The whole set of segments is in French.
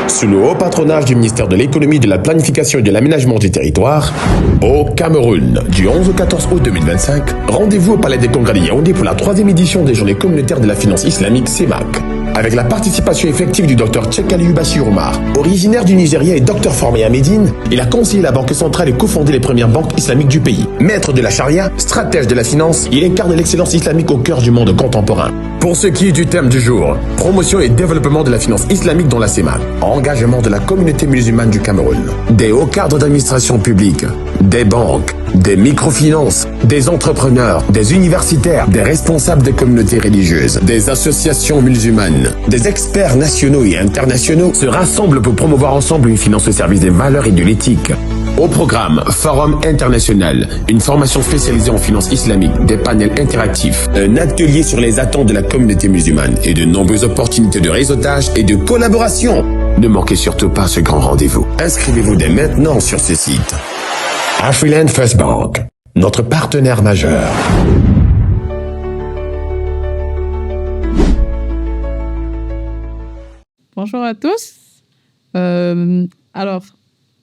sous le haut patronage du ministère de l'Économie, de la Planification et de l'Aménagement du Territoire, au Cameroun, du 11 au 14 août 2025. Rendez-vous au Palais des Congrès de Yaoundé pour la 3e édition des Journées communautaires de la finance islamique CEMAC. Avec la participation effective du Dr Cheikh Aliou Bachir Omar. Originaire du Nigeria et docteur formé à Médine, il a conseillé la Banque centrale et cofondé les premières banques islamiques du pays. Maître de la charia, stratège de la finance, il incarne l'excellence islamique au cœur du monde contemporain. Pour ce qui est du thème du jour, promotion et développement de la finance islamique dans la CEMAC, engagement de la communauté musulmane du Cameroun, des hauts cadres d'administration publique, des banques, des microfinances, des entrepreneurs, des universitaires, des responsables des communautés religieuses, des associations musulmanes, des experts nationaux et internationaux se rassemblent pour promouvoir ensemble une finance au service des valeurs et de l'éthique. Au programme, Forum international, une formation spécialisée en finance islamique, des panels interactifs, un atelier sur les attentes de la communauté musulmane et de nombreuses opportunités de réseautage et de collaboration. Ne manquez surtout pas ce grand rendez-vous. Inscrivez-vous dès maintenant sur ce site. Afriland First Bank, notre partenaire majeur. Bonjour à tous. Alors,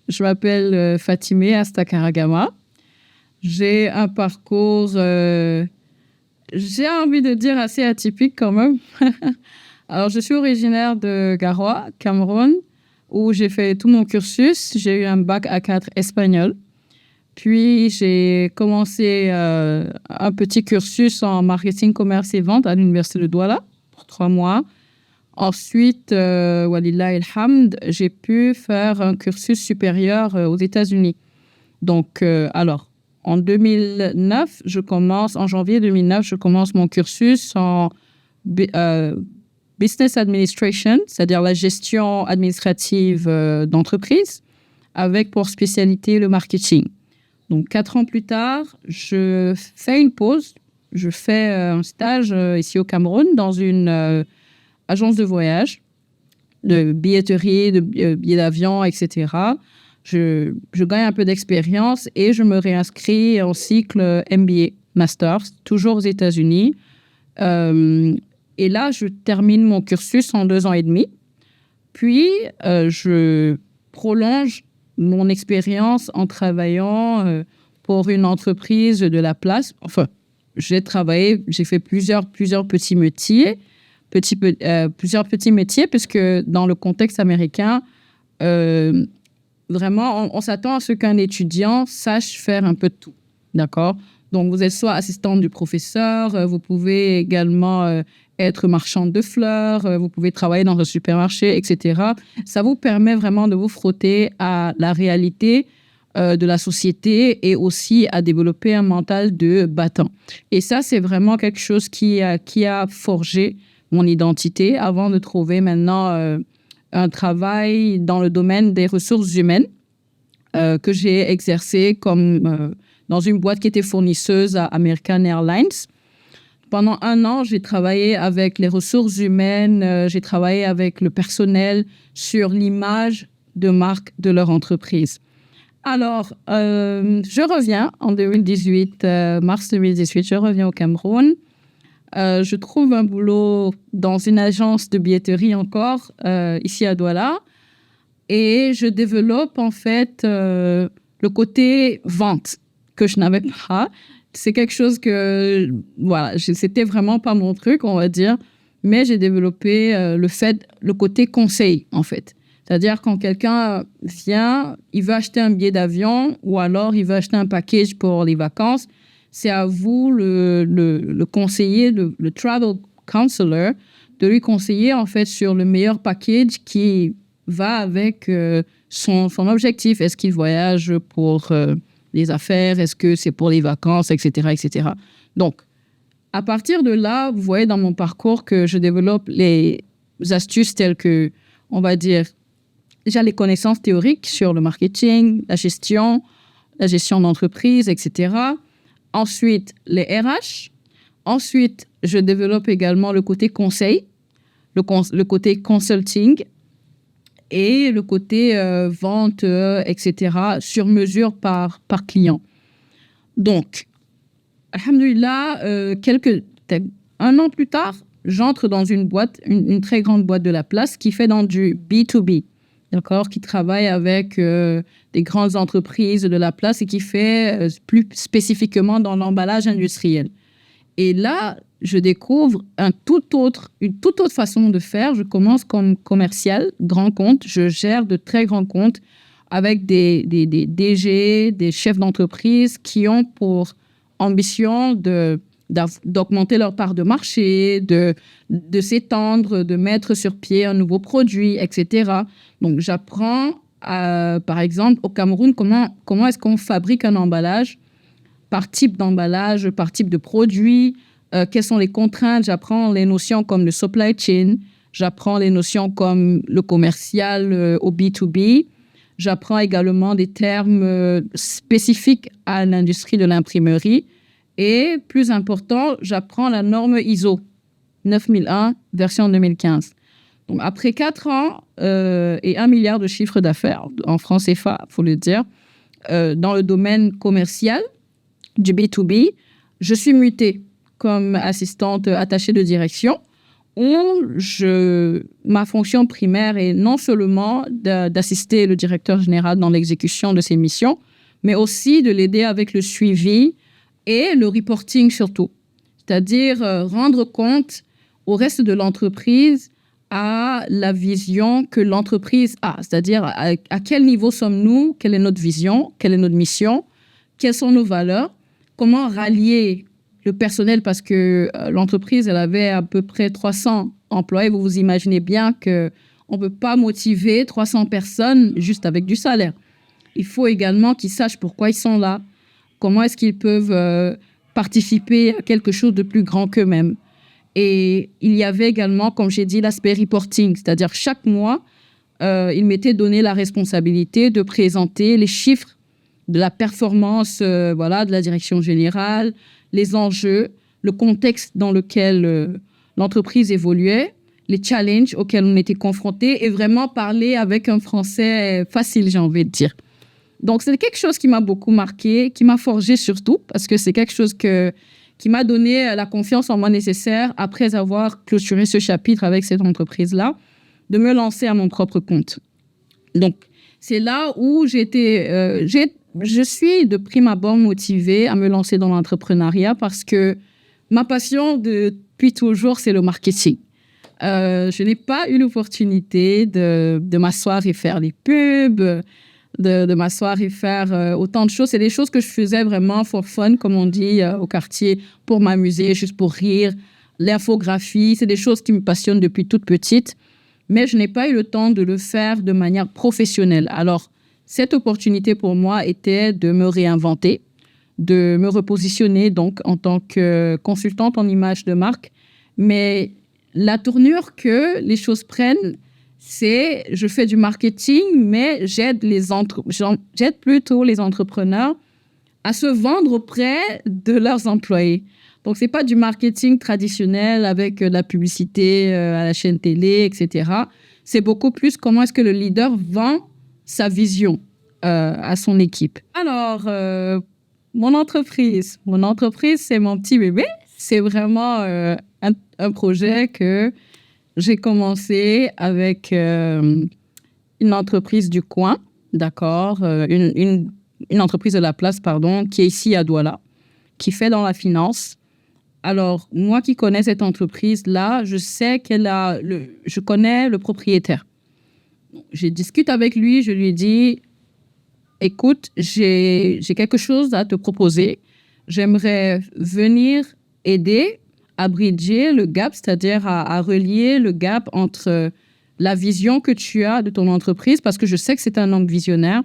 je m'appelle Fatimé Astakaragama. J'ai un parcours, j'ai envie de dire assez atypique quand même. Alors, je suis originaire de Garoua, Cameroun, où j'ai fait tout mon cursus. J'ai eu un bac A4 espagnol. Puis, j'ai commencé un petit cursus en marketing, commerce et vente à l'université de Douala pour 3 mois. Ensuite, Walillah Elhamd, j'ai pu faire un cursus supérieur aux États-Unis. Donc, alors, en janvier 2009, je commence mon cursus en Business Administration, c'est-à-dire la gestion administrative d'entreprise, avec pour spécialité le marketing. Donc, 4 ans plus tard, je fais une pause. Je fais un stage ici au Cameroun dans une agence de voyage, de billetterie, de billets d'avion, etc. Je gagne un peu d'expérience et je me réinscris en cycle MBA, Masters, toujours aux États-Unis. Et là, je termine mon cursus en 2 ans et demi. Puis, je prolonge mon expérience en travaillant pour une entreprise de la place. Enfin, j'ai fait plusieurs petits métiers. Plusieurs petits métiers, puisque dans le contexte américain, vraiment, on s'attend à ce qu'un étudiant sache faire un peu de tout, d'accord? Donc, vous êtes soit assistante du professeur, vous pouvez également être marchande de fleurs, vous pouvez travailler dans un supermarché, etc. Ça vous permet vraiment de vous frotter à la réalité de la société et aussi à développer un mental de battant. Et ça, c'est vraiment quelque chose qui a forgé mon identité avant de trouver maintenant un travail dans le domaine des ressources humaines que j'ai exercé comme dans une boîte qui était fournisseuse à American Airlines. Pendant 1 an, j'ai travaillé avec les ressources humaines, j'ai travaillé avec le personnel sur l'image de marque de leur entreprise. Alors, je reviens en 2018, mars 2018, je reviens au Cameroun. Je trouve un boulot dans une agence de billetterie encore, ici à Douala. Et je développe en fait le côté vente que je n'avais pas. C'est quelque chose que, voilà, c'était vraiment pas mon truc, on va dire. Mais j'ai développé le côté conseil, en fait. C'est-à-dire quand quelqu'un vient, il veut acheter un billet d'avion ou alors il veut acheter un package pour les vacances, c'est à vous, le conseiller, le travel counselor, de lui conseiller en fait sur le meilleur package qui va avec son objectif. Est-ce qu'il voyage pour les affaires? Est-ce que c'est pour les vacances, etc., etc. Donc, à partir de là, vous voyez dans mon parcours que je développe les astuces telles que, on va dire, déjà les connaissances théoriques sur le marketing, la gestion d'entreprise, etc. Ensuite, les RH. Ensuite, je développe également le côté conseil, le côté consulting et le côté vente, etc., sur mesure par client. Donc, alhamdoulilah, 1 an plus tard, j'entre dans une boîte, une très grande boîte de la place qui fait dans du B2B. d'accord, qui travaille avec des grandes entreprises de la place et qui fait plus spécifiquement dans l'emballage industriel. Et là, je découvre une toute autre façon de faire. Je commence comme commercial, grand compte. Je gère de très grands comptes avec des DG, des chefs d'entreprise qui ont pour ambition d'augmenter leur part de marché, de s'étendre, de mettre sur pied un nouveau produit, etc. Donc, j'apprends, par exemple, au Cameroun, comment est-ce qu'on fabrique un emballage par type d'emballage, par type de produit, quelles sont les contraintes. J'apprends les notions comme le supply chain, j'apprends les notions comme le commercial au B2B. J'apprends également des termes spécifiques à l'industrie de l'imprimerie. Et plus important, j'apprends la norme ISO 9001, version 2015. Donc, après 4 ans et 1 milliard de chiffre d'affaires, en francs CFA, il faut le dire, dans le domaine commercial du B2B, je suis mutée comme assistante attachée de direction, où ma fonction primaire est non seulement d'assister le directeur général dans l'exécution de ses missions, mais aussi de l'aider avec le suivi et le reporting surtout. C'est-à-dire rendre compte au reste de l'entreprise à la vision que l'entreprise a. C'est-à-dire à quel niveau sommes-nous, quelle est notre vision, quelle est notre mission, quelles sont nos valeurs, comment rallier le personnel, parce que l'entreprise, elle avait à peu près 300 employés. Vous vous imaginez bien qu'on ne peut pas motiver 300 personnes juste avec du salaire. Il faut également qu'ils sachent pourquoi ils sont là, comment est-ce qu'ils peuvent participer à quelque chose de plus grand qu'eux-mêmes. Et il y avait également, comme j'ai dit, l'aspect reporting, c'est-à-dire chaque mois, il m'était donné la responsabilité de présenter les chiffres de la performance de la direction générale, les enjeux, le contexte dans lequel l'entreprise évoluait, les challenges auxquels on était confrontés et vraiment parler avec un français facile, j'ai envie de dire. Donc, c'est quelque chose qui m'a beaucoup marqué, qui m'a forgé surtout, parce que c'est quelque chose qui m'a donné la confiance en moi nécessaire après avoir clôturé ce chapitre avec cette entreprise-là, de me lancer à mon propre compte. Donc, c'est là où je suis de prime abord motivée à me lancer dans l'entrepreneuriat parce que ma passion depuis toujours, c'est le marketing. Je n'ai pas eu l'opportunité de m'asseoir et faire les pubs, de m'asseoir et faire autant de choses. C'est des choses que je faisais vraiment for fun, comme on dit au quartier, pour m'amuser, juste pour rire. L'infographie, c'est des choses qui me passionnent depuis toute petite, mais je n'ai pas eu le temps de le faire de manière professionnelle. Alors, cette opportunité pour moi était de me réinventer, de me repositionner donc en tant que consultante en image de marque. Mais la tournure que les choses prennent, c'est je fais du marketing, mais j'aide plutôt les entrepreneurs à se vendre auprès de leurs employés. Donc, ce n'est pas du marketing traditionnel avec la publicité à la chaîne télé, etc. C'est beaucoup plus comment est-ce que le leader vend sa vision à son équipe. Alors, mon entreprise, c'est mon petit bébé. C'est vraiment un projet que j'ai commencé avec une entreprise du coin, d'accord, une entreprise de la place, pardon, qui est ici à Douala, qui fait dans la finance. Alors, moi qui connais cette entreprise-là, je sais je connais le propriétaire. Je discute avec lui, je lui dis, écoute, j'ai quelque chose à te proposer. J'aimerais venir aider à bridger le gap, c'est-à-dire à relier le gap entre la vision que tu as de ton entreprise, parce que je sais que c'est un homme visionnaire,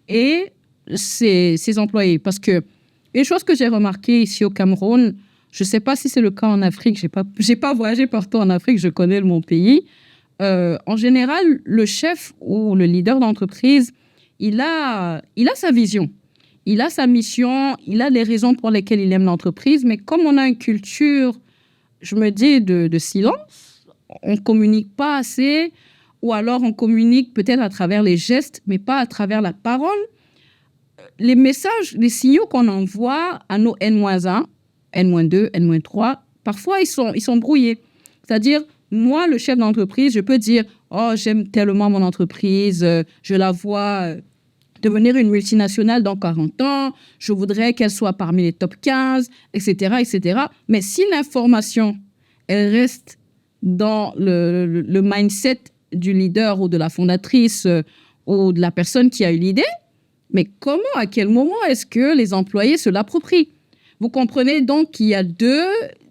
et ses employés. Parce que une chose que j'ai remarqué ici au Cameroun, je ne sais pas si c'est le cas en Afrique, j'ai pas voyagé partout en Afrique, je connais mon pays. En général, le chef ou le leader d'entreprise, il a sa vision, il a sa mission, il a les raisons pour lesquelles il aime l'entreprise, mais comme on a une culture, je me dis, de silence, on ne communique pas assez, ou alors on communique peut-être à travers les gestes, mais pas à travers la parole. Les messages, les signaux qu'on envoie à nos N-1, N-2, N-3, parfois ils sont brouillés. C'est-à-dire, moi, le chef d'entreprise, je peux dire, oh, j'aime tellement mon entreprise, je la vois devenir une multinationale dans 40 ans, je voudrais qu'elle soit parmi les top 15, etc., etc. Mais si l'information, elle reste dans le mindset du leader ou de la fondatrice ou de la personne qui a eu l'idée, mais comment, à quel moment est-ce que les employés se l'approprient? Vous comprenez donc qu'il y a deux,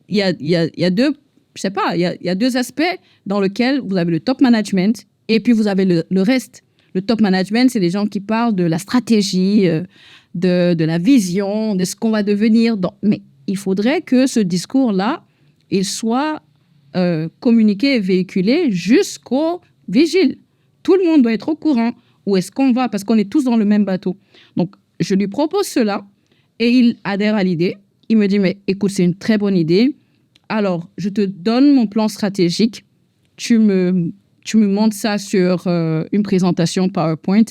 il y a deux, je sais pas, il y a deux aspects dans lesquels vous avez le top management et puis vous avez le reste. Le top management, c'est les gens qui parlent de la stratégie, de la vision, de ce qu'on va devenir. Mais il faudrait que ce discours-là, il soit communiqué et véhiculé jusqu'au vigile. Tout le monde doit être au courant. Où est-ce qu'on va? Parce qu'on est tous dans le même bateau. Donc, je lui propose cela et il adhère à l'idée. Il me dit, mais écoute, c'est une très bonne idée. Alors, je te donne mon plan stratégique. Tu me montres ça sur une présentation PowerPoint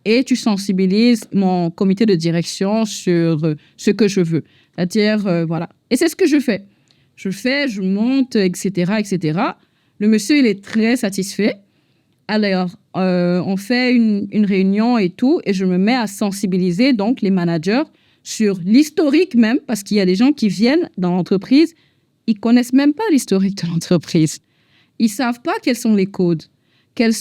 et tu sensibilises mon comité de direction sur ce que je veux. C'est-à-dire, voilà. Et c'est ce que je fais. Je monte, etc., etc. Le monsieur, il est très satisfait. Alors, on fait une réunion et tout, et je me mets à sensibiliser donc les managers sur l'historique même, parce qu'il y a des gens qui viennent dans l'entreprise, ils connaissent même pas l'historique de l'entreprise. Ils savent pas quels sont les codes, quelle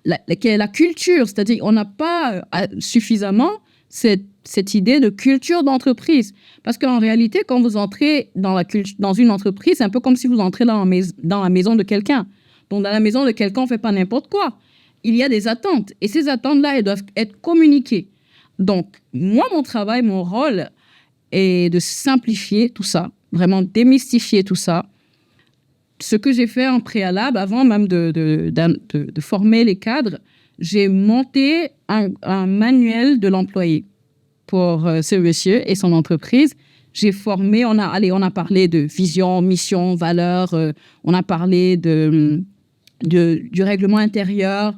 est la culture. C'est-à-dire, on n'a pas suffisamment cette idée de culture d'entreprise. Parce qu'en réalité, quand vous entrez dans une entreprise, c'est un peu comme si vous entrez dans la maison de quelqu'un. Donc, dans la maison de quelqu'un, on ne fait pas n'importe quoi. Il y a des attentes. Et ces attentes-là, elles doivent être communiquées. Donc, moi, mon travail, mon rôle est de simplifier tout ça, vraiment démystifier tout ça. Ce que j'ai fait en préalable, avant même de former les cadres, j'ai monté un manuel de l'employé pour ce monsieur et son entreprise. J'ai formé, on a parlé de vision, mission, valeur, on a parlé du règlement intérieur.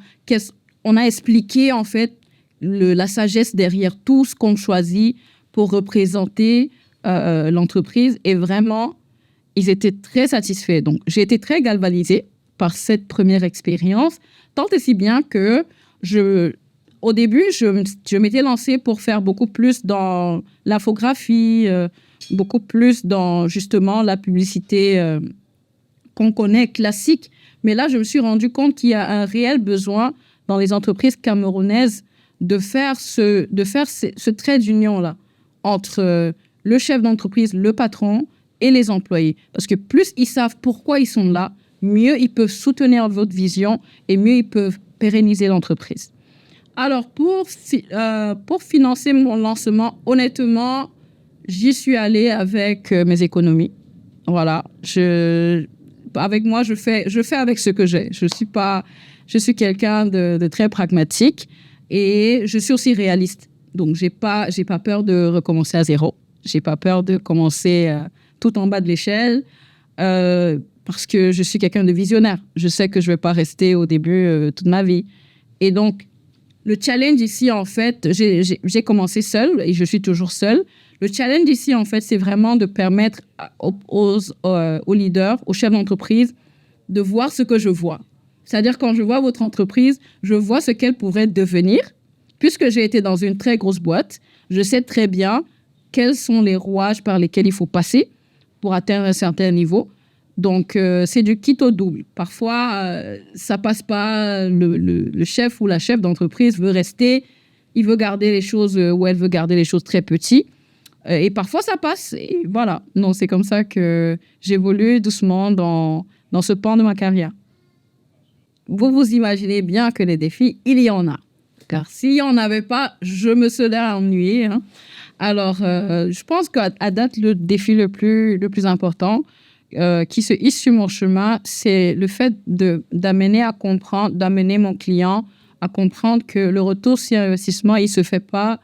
On a expliqué en fait la sagesse derrière tout ce qu'on choisit pour représenter l'entreprise. Et vraiment, ils étaient très satisfaits. Donc, j'ai été très galvanisée par cette première expérience, tant et si bien que au début, je m'étais lancée pour faire beaucoup plus dans l'infographie, beaucoup plus dans justement la publicité qu'on connaît, classique. Mais là, je me suis rendu compte qu'il y a un réel besoin dans les entreprises camerounaises de faire ce trait d'union-là entre le chef d'entreprise, le patron et les employés. Parce que plus ils savent pourquoi ils sont là, mieux ils peuvent soutenir votre vision et mieux ils peuvent pérenniser l'entreprise. Alors, pour financer mon lancement, honnêtement, j'y suis allée avec mes économies. Voilà. Avec moi, je fais avec ce que j'ai. Je suis quelqu'un de très pragmatique et je suis aussi réaliste. Donc, j'ai pas peur de recommencer à zéro. J'ai pas peur de commencer tout en bas de l'échelle parce que je suis quelqu'un de visionnaire. Je sais que je vais pas rester au début toute ma vie. Et donc, le challenge ici, en fait, j'ai commencé seule et je suis toujours seule. Le challenge ici, en fait, c'est vraiment de permettre aux leaders, aux chefs d'entreprise, de voir ce que je vois. C'est-à-dire, quand je vois votre entreprise, je vois ce qu'elle pourrait devenir. Puisque j'ai été dans une très grosse boîte, je sais très bien quels sont les rouages par lesquels il faut passer pour atteindre un certain niveau. Donc, c'est du quitte au double. Parfois, ça passe pas. Le chef ou la chef d'entreprise veut rester. Il veut garder les choses ou elle veut garder les choses très petites. Et parfois, ça passe. Et voilà. Non, c'est comme ça que j'évolue doucement dans ce pan de ma carrière. Vous imaginez bien que les défis, il y en a. Car s'il n'y en avait pas, je me serais ennuyée. Hein. Alors, je pense qu'à date, le défi le plus important qui se hisse sur mon chemin, c'est le fait d'amener mon client à comprendre que le retour sur investissement, il ne se fait pas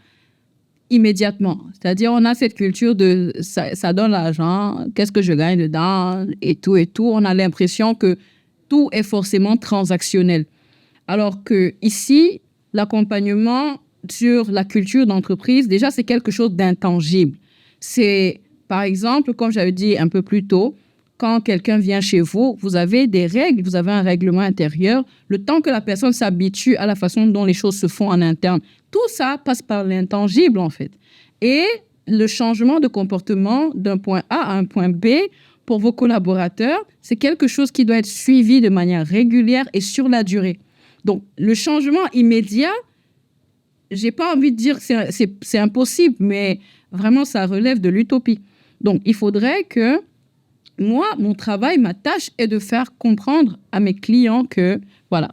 immédiatement. C'est-à-dire, on a cette culture de ça donne l'argent, qu'est-ce que je gagne dedans, et tout, et tout. On a l'impression que tout est forcément transactionnel. Alors que ici, l'accompagnement sur la culture d'entreprise, déjà, c'est quelque chose d'intangible. C'est, par exemple, comme j'avais dit un peu plus tôt, quand quelqu'un vient chez vous, vous avez des règles, vous avez un règlement intérieur. Le temps que la personne s'habitue à la façon dont les choses se font en interne, tout ça passe par l'intangible, en fait. Et le changement de comportement d'un point A à un point B pour vos collaborateurs, c'est quelque chose qui doit être suivi de manière régulière et sur la durée. Donc, le changement immédiat, j'ai pas envie de dire que c'est impossible, mais vraiment, ça relève de l'utopie. Donc, il faudrait que moi, mon travail, ma tâche est de faire comprendre à mes clients que, voilà,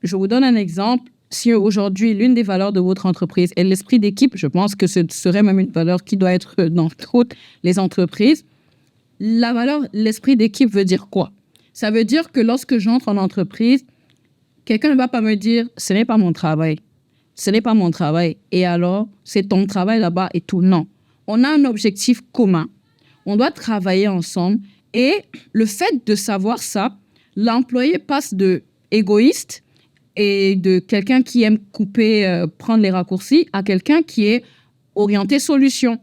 je vous donne un exemple. Si aujourd'hui, l'une des valeurs de votre entreprise est l'esprit d'équipe, je pense que ce serait même une valeur qui doit être dans toutes les entreprises. La valeur, l'esprit d'équipe veut dire quoi? Ça veut dire que lorsque j'entre en entreprise, quelqu'un ne va pas me dire « ce n'est pas mon travail ». Ce n'est pas mon travail. Et alors, c'est ton travail là-bas et tout. Non. On a un objectif commun. On doit travailler ensemble. Et le fait de savoir ça, l'employé passe de égoïste et de quelqu'un qui aime couper, prendre les raccourcis, à quelqu'un qui est orienté solution.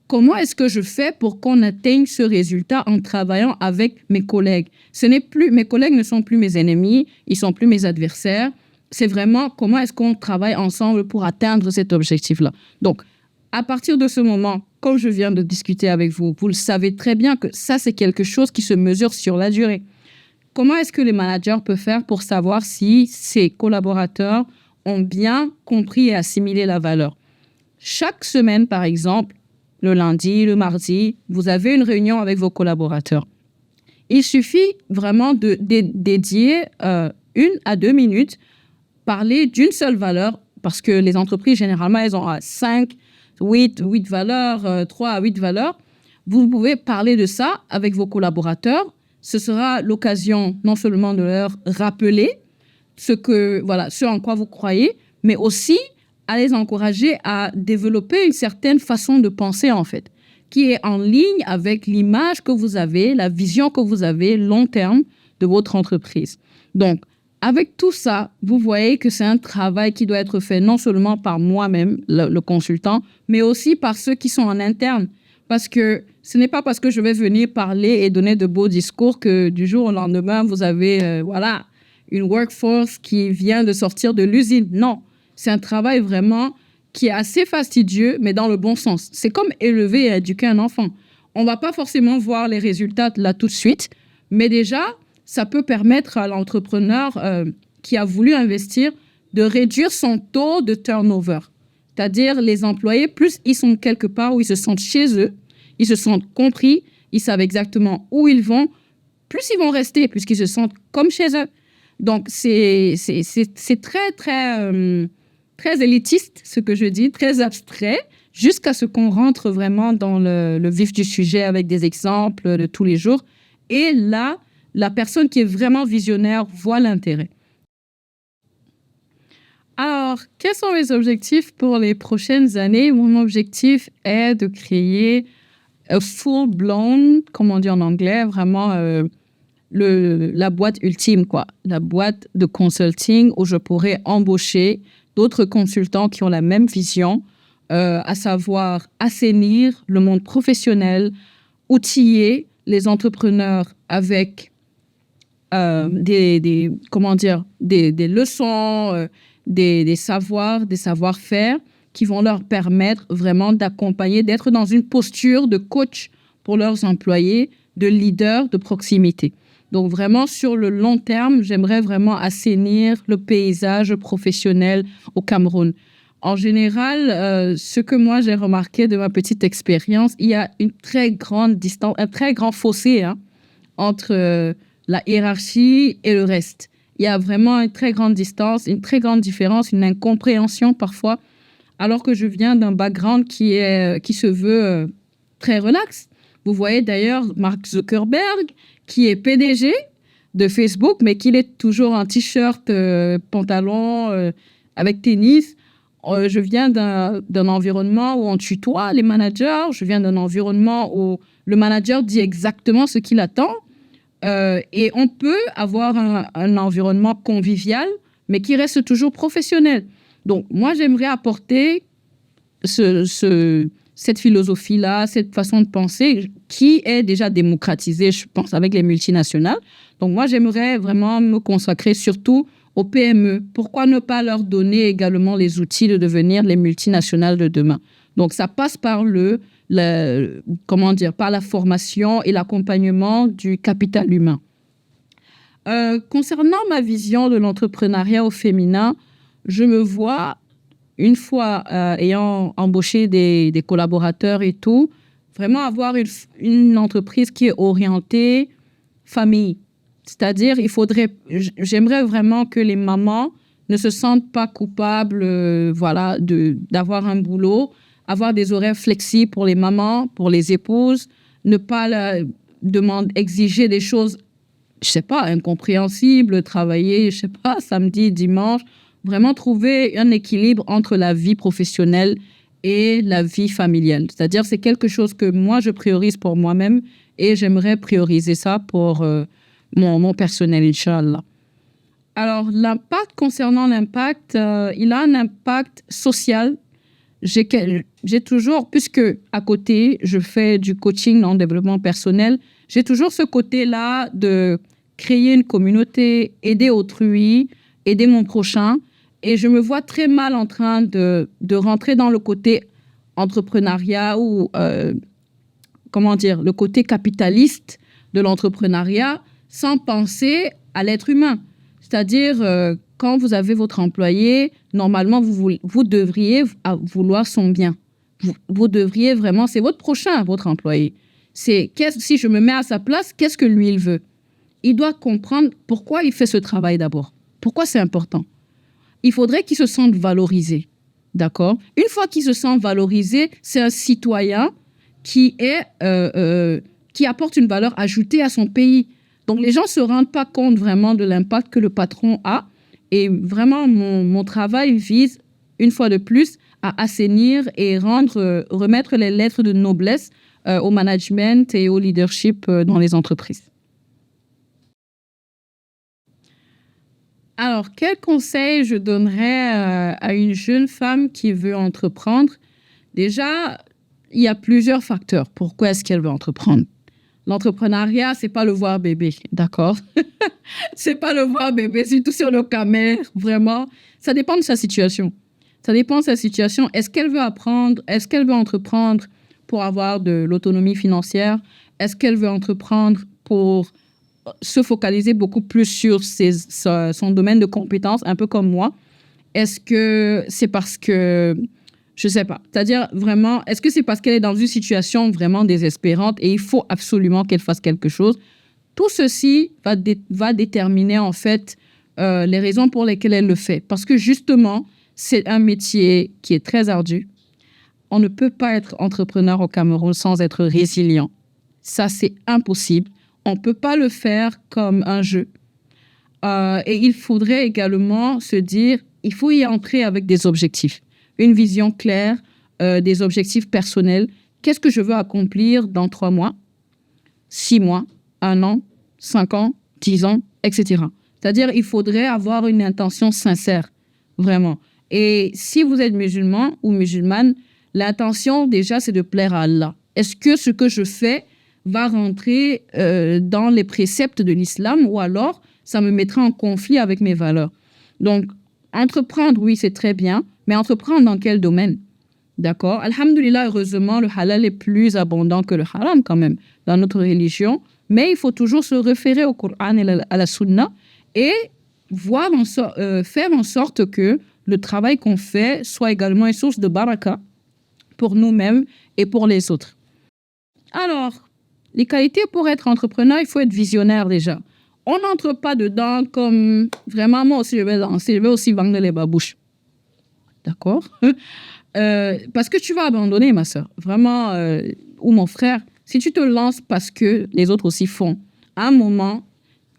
Comment est-ce que je fais pour qu'on atteigne ce résultat en travaillant avec mes collègues? Mes collègues ne sont plus mes ennemis, ils sont plus mes adversaires. C'est vraiment comment est-ce qu'on travaille ensemble pour atteindre cet objectif-là. Donc, à partir de ce moment, comme je viens de discuter avec vous, vous le savez très bien que ça, c'est quelque chose qui se mesure sur la durée. Comment est-ce que les managers peuvent faire pour savoir si ces collaborateurs ont bien compris et assimilé la valeur? Chaque semaine, par exemple, le lundi, le mardi, vous avez une réunion avec vos collaborateurs. Il suffit vraiment de dédier 1 à 2 minutes, parler d'une seule valeur, parce que les entreprises, généralement, elles ont 5, 8 valeurs, 3 à 8 valeurs. Vous pouvez parler de ça avec vos collaborateurs. Ce sera l'occasion non seulement de leur rappeler ce en quoi vous croyez, mais aussi à les encourager à développer une certaine façon de penser, en fait, qui est en ligne avec l'image que vous avez, la vision que vous avez long terme de votre entreprise. Donc, avec tout ça, vous voyez que c'est un travail qui doit être fait non seulement par moi-même, le consultant, mais aussi par ceux qui sont en interne. Parce que ce n'est pas parce que je vais venir parler et donner de beaux discours que du jour au lendemain, vous avez une workforce qui vient de sortir de l'usine. Non, c'est un travail vraiment qui est assez fastidieux, mais dans le bon sens. C'est comme élever et éduquer un enfant. On ne va pas forcément voir les résultats là tout de suite, mais déjà, ça peut permettre à l'entrepreneur qui a voulu investir de réduire son taux de turnover. C'est-à-dire, les employés, plus ils sont quelque part où ils se sentent chez eux, ils se sentent compris, ils savent exactement où ils vont, plus ils vont rester puisqu'ils se sentent comme chez eux. Donc, c'est très, très, très élitiste, ce que je dis, très abstrait, jusqu'à ce qu'on rentre vraiment dans le vif du sujet avec des exemples de tous les jours. Et là, la personne qui est vraiment visionnaire voit l'intérêt. Alors, quels sont mes objectifs pour les prochaines années? Mon objectif est de créer a full-blown, comme on dit en anglais, vraiment la boîte ultime, quoi. La boîte de consulting où je pourrais embaucher d'autres consultants qui ont la même vision, à savoir assainir le monde professionnel, outiller les entrepreneurs avec des leçons, des savoirs, des savoir-faire qui vont leur permettre vraiment d'accompagner, d'être dans une posture de coach pour leurs employés, de leader de proximité. Donc vraiment, sur le long terme, j'aimerais vraiment assainir le paysage professionnel au Cameroun. En général, ce que moi j'ai remarqué de ma petite expérience, il y a une très grande distance, un très grand fossé entre la hiérarchie et le reste. Il y a vraiment une très grande distance, une très grande différence, une incompréhension parfois, alors que je viens d'un background qui se veut très relax. Vous voyez d'ailleurs Mark Zuckerberg, qui est PDG de Facebook, mais qu'il est toujours en t-shirt, pantalon, avec tennis. Je viens d'un environnement où on tutoie les managers. Je viens d'un environnement où le manager dit exactement ce qu'il attend. Et on peut avoir un environnement convivial, mais qui reste toujours professionnel. Donc, moi, j'aimerais apporter cette philosophie-là, cette façon de penser qui est déjà démocratisé, je pense, avec les multinationales. Donc, moi, j'aimerais vraiment me consacrer surtout aux PME. Pourquoi ne pas leur donner également les outils de devenir les multinationales de demain? Donc, ça passe par par la formation et l'accompagnement du capital humain. Concernant ma vision de l'entrepreneuriat au féminin, je me vois, une fois ayant embauché des collaborateurs et tout, vraiment avoir une entreprise qui est orientée famille. C'est-à-dire, j'aimerais vraiment que les mamans ne se sentent pas coupables, d'avoir un boulot, avoir des horaires flexibles pour les mamans, pour les épouses, ne pas exiger des choses, je sais pas, incompréhensibles, travailler, je sais pas, samedi, dimanche, vraiment trouver un équilibre entre la vie professionnelle et la vie familiale. C'est-à-dire, c'est quelque chose que moi, je priorise pour moi-même et j'aimerais prioriser ça pour mon personnel, Inch'Allah. Alors, concernant l'impact, il a un impact social. J'ai toujours, puisque à côté, je fais du coaching en développement personnel, j'ai toujours ce côté-là de créer une communauté, aider autrui, aider mon prochain. Et je me vois très mal en train de rentrer dans le côté entrepreneuriat ou, le côté capitaliste de l'entrepreneuriat sans penser à l'être humain. C'est-à-dire, quand vous avez votre employé, normalement, vous devriez vouloir son bien. Vous devriez vraiment, c'est votre prochain, votre employé. Si je me mets à sa place, qu'est-ce que lui, il veut? Il doit comprendre pourquoi il fait ce travail d'abord. Pourquoi c'est important? Il faudrait qu'il se sente valorisé. D'accord? Une fois qu'il se sent valorisé, c'est un citoyen qui apporte une valeur ajoutée à son pays. Donc, les gens ne se rendent pas compte vraiment de l'impact que le patron a. Et vraiment, mon travail vise, une fois de plus, à assainir et remettre les lettres de noblesse au management et au leadership dans les entreprises. Alors, quel conseil je donnerais à une jeune femme qui veut entreprendre? Déjà, il y a plusieurs facteurs. Pourquoi est-ce qu'elle veut entreprendre? L'entrepreneuriat, c'est pas le voir bébé, d'accord? C'est pas le voir bébé, surtout sur le camère, vraiment. Ça dépend de sa situation. Ça dépend de sa situation. Est-ce qu'elle veut apprendre? Est-ce qu'elle veut entreprendre pour avoir de l'autonomie financière? Est-ce qu'elle veut entreprendre pour se focaliser beaucoup plus sur son domaine de compétences, un peu comme moi? Est-ce que c'est parce que... Je sais pas. C'est-à-dire, vraiment, est-ce que c'est parce qu'elle est dans une situation vraiment désespérante et il faut absolument qu'elle fasse quelque chose? Tout ceci va déterminer, en fait, les raisons pour lesquelles elle le fait. Parce que, justement, c'est un métier qui est très ardu. On ne peut pas être entrepreneur au Cameroun sans être résilient. Ça, c'est impossible. On ne peut pas le faire comme un jeu. Et il faudrait également se dire, il faut y entrer avec des objectifs. Une vision claire, des objectifs personnels. Qu'est-ce que je veux accomplir dans 3 mois, 6 mois, 1 an, 5 ans, 10 ans, etc. C'est-à-dire, il faudrait avoir une intention sincère, vraiment. Et si vous êtes musulman ou musulmane, l'intention, déjà, c'est de plaire à Allah. Est-ce que ce que je fais va rentrer dans les préceptes de l'islam ou alors ça me mettra en conflit avec mes valeurs? Donc, entreprendre, oui, c'est très bien, mais entreprendre dans quel domaine? D'accord? Alhamdulillah, heureusement, le halal est plus abondant que le haram quand même dans notre religion, mais il faut toujours se référer au Coran et à la Sunna et faire en sorte que le travail qu'on fait soit également une source de baraka pour nous-mêmes et pour les autres. Alors, les qualités pour être entrepreneur, il faut être visionnaire déjà. On n'entre pas dedans comme vraiment, moi aussi, je vais aussi vendre les babouches. D'accord? Parce que tu vas abandonner, ma soeur. Vraiment, ou mon frère, si tu te lances parce que les autres aussi font, à un moment,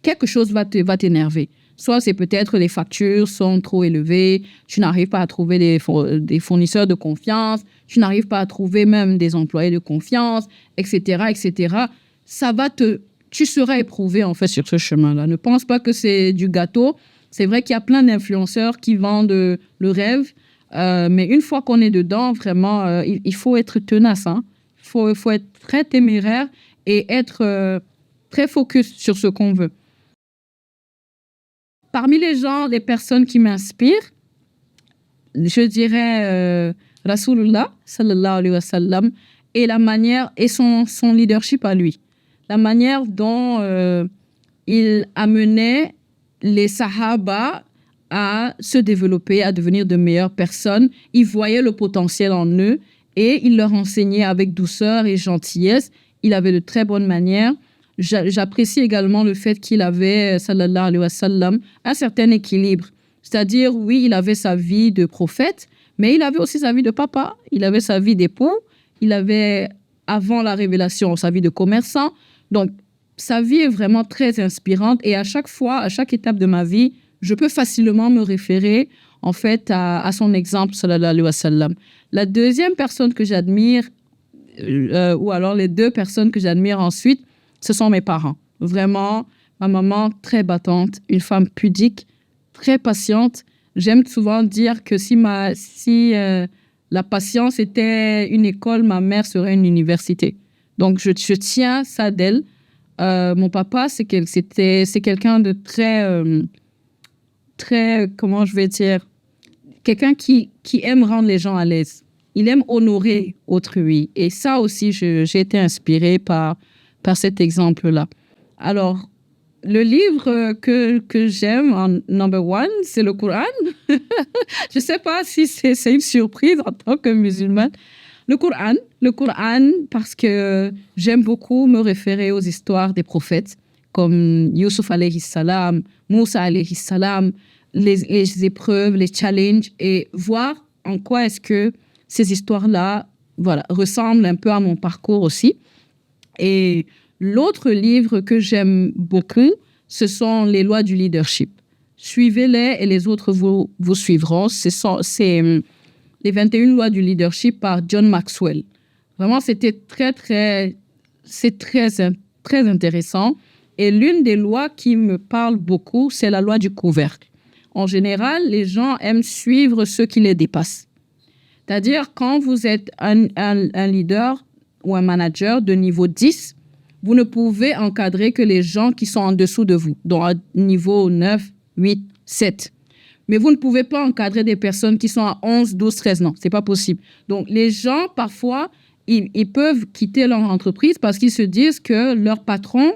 quelque chose va t'énerver. Soit c'est peut-être les factures sont trop élevées, tu n'arrives pas à trouver des fournisseurs de confiance, tu n'arrives pas à trouver même des employés de confiance, etc., etc. Tu seras éprouvé, en fait, sur ce chemin-là. Ne pense pas que c'est du gâteau. C'est vrai qu'il y a plein d'influenceurs qui vendent le rêve, mais une fois qu'on est dedans, vraiment, il faut être tenace. Hein. Il faut être très téméraire et être très focus sur ce qu'on veut. Parmi les personnes qui m'inspirent, je dirais Rasulullah sallallahu alayhi wa sallam et la manière et son leadership à lui, la manière dont il amenait les Sahaba à se développer, à devenir de meilleures personnes. Il voyait le potentiel en eux et il leur enseignait avec douceur et gentillesse. Il avait de très bonnes manières. J'apprécie également le fait qu'il avait, sallallahu alayhi wa sallam, un certain équilibre. C'est-à-dire, oui, il avait sa vie de prophète, mais il avait aussi sa vie de papa. Il avait sa vie d'époux. Il avait, avant la révélation, sa vie de commerçant. Donc, sa vie est vraiment très inspirante. Et à chaque fois, à chaque étape de ma vie, je peux facilement me référer, en fait, à son exemple, sallallahu alayhi wa sallam. La deuxième personne que j'admire, ou alors les deux personnes que j'admire ensuite, ce sont mes parents. Vraiment, ma maman, très battante, une femme pudique, très patiente. J'aime souvent dire que si la patience était une école, ma mère serait une université. Donc, je tiens ça d'elle. Mon papa, c'est quelqu'un de très, comment je vais dire, quelqu'un qui aime rendre les gens à l'aise. Il aime honorer autrui. Et ça aussi, j'ai été inspirée par cet exemple-là. Alors, le livre que j'aime en number one, c'est le Coran. Je ne sais pas si c'est une surprise en tant que musulmane. Le Coran, parce que j'aime beaucoup me référer aux histoires des prophètes, comme Youssouf alayhi salam, Moussa alayhi salam, les épreuves, les challenges, et voir en quoi est-ce que ces histoires-là, voilà, ressemblent un peu à mon parcours aussi. Et l'autre livre que j'aime beaucoup, ce sont les lois du leadership. Suivez-les et les autres vous suivront. C'est les 21 lois du leadership par John Maxwell. Vraiment, c'était très intéressant. Et l'une des lois qui me parle beaucoup, c'est la loi du couvercle. En général, les gens aiment suivre ceux qui les dépassent. C'est-à-dire, quand vous êtes un leader ou un manager de niveau 10, vous ne pouvez encadrer que les gens qui sont en dessous de vous, donc à niveau 9, 8, 7. Mais vous ne pouvez pas encadrer des personnes qui sont à 11, 12, 13. Non, ce n'est pas possible. Donc, les gens, parfois, ils peuvent quitter leur entreprise parce qu'ils se disent que leur patron,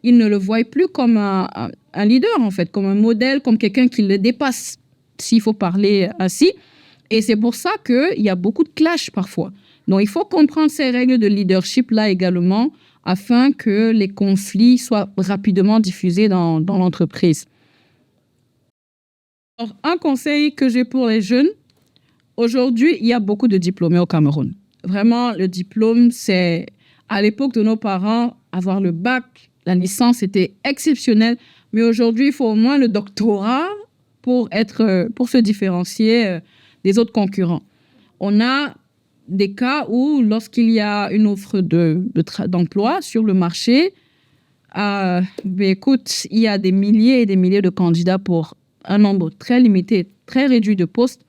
ils ne le voient plus comme un leader, en fait, comme un modèle, comme quelqu'un qui le dépasse, s'il faut parler ainsi. Et c'est pour ça qu'il y a beaucoup de clash parfois. Donc, il faut comprendre ces règles de leadership-là également afin que les conflits soient rapidement diffusés dans l'entreprise. Alors, un conseil que j'ai pour les jeunes, aujourd'hui, il y a beaucoup de diplômés au Cameroun. Vraiment, le diplôme, c'est... À l'époque de nos parents, avoir le bac, la licence, c'était exceptionnel. Mais aujourd'hui, il faut au moins le doctorat pour se différencier des autres concurrents. On a des cas où, lorsqu'il y a une offre d'emploi sur le marché, écoute, il y a des milliers et des milliers de candidats pour un nombre très limité, très réduit de postes.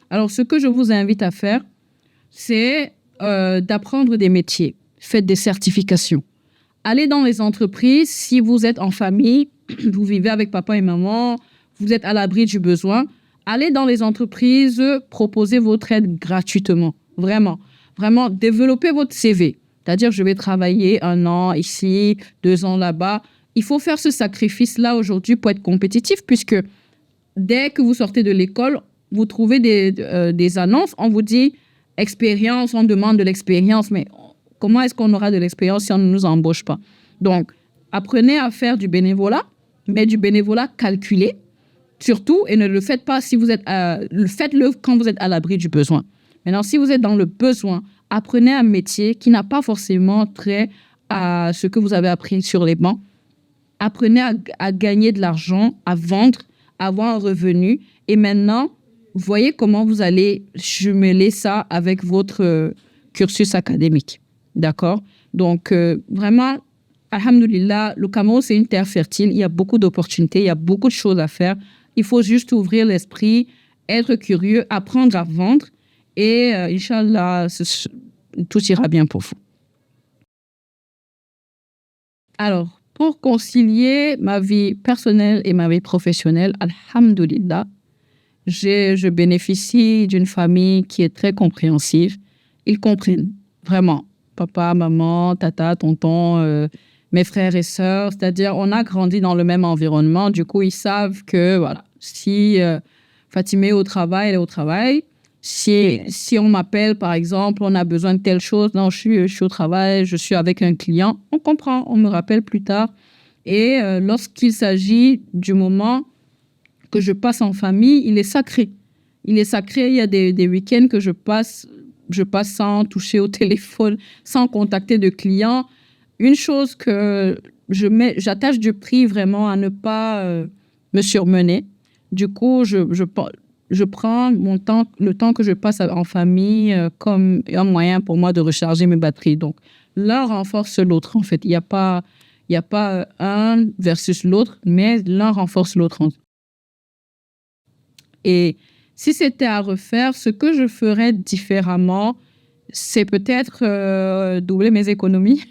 Alors, ce que je vous invite à faire, c'est d'apprendre des métiers. Faites des certifications. Allez dans les entreprises. Si vous êtes en famille, vous vivez avec papa et maman, vous êtes à l'abri du besoin, allez dans les entreprises, proposez votre aide gratuitement. Vraiment, vraiment, développez votre CV. C'est-à-dire, je vais travailler 1 an ici, 2 ans là-bas. Il faut faire ce sacrifice-là aujourd'hui pour être compétitif, puisque dès que vous sortez de l'école, vous trouvez des annonces, on vous dit expérience, on demande de l'expérience, mais comment est-ce qu'on aura de l'expérience si on ne nous embauche pas? Donc, apprenez à faire du bénévolat, mais du bénévolat calculé, surtout, et ne le faites pas si vous êtes... faites-le quand vous êtes à l'abri du besoin. Maintenant, si vous êtes dans le besoin, apprenez un métier qui n'a pas forcément trait à ce que vous avez appris sur les bancs. Apprenez à gagner de l'argent, à vendre, à avoir un revenu. Et maintenant, voyez comment vous allez jumeler ça avec votre cursus académique. D'accord? Donc, vraiment, alhamdoulilah, le Cameroun, c'est une terre fertile. Il y a beaucoup d'opportunités, il y a beaucoup de choses à faire. Il faut juste ouvrir l'esprit, être curieux, apprendre à vendre. Et Inch'Allah, tout ira bien pour vous. Alors, pour concilier ma vie personnelle et ma vie professionnelle, alhamdoulilah, je bénéficie d'une famille qui est très compréhensive. Ils comprennent vraiment. Papa, maman, tata, tonton, mes frères et sœurs. C'est-à-dire, on a grandi dans le même environnement. Du coup, ils savent que, voilà, si Fatimé est au travail, elle est au travail. Si on m'appelle, par exemple, on a besoin de telle chose, non, je suis au travail, je suis avec un client, on comprend, on me rappelle plus tard. Et lorsqu'il s'agit du moment que je passe en famille, il est sacré. Il est sacré, il y a des week-ends que je passe sans toucher au téléphone, sans contacter de clients. Une chose que j'attache du prix vraiment à ne pas me surmener. Du coup, je prends mon temps, le temps que je passe en famille comme un moyen pour moi de recharger mes batteries. Donc, l'un renforce l'autre, en fait. Il y a pas un versus l'autre, mais l'un renforce l'autre. Et si c'était à refaire, ce que je ferais différemment, c'est peut-être doubler mes économies.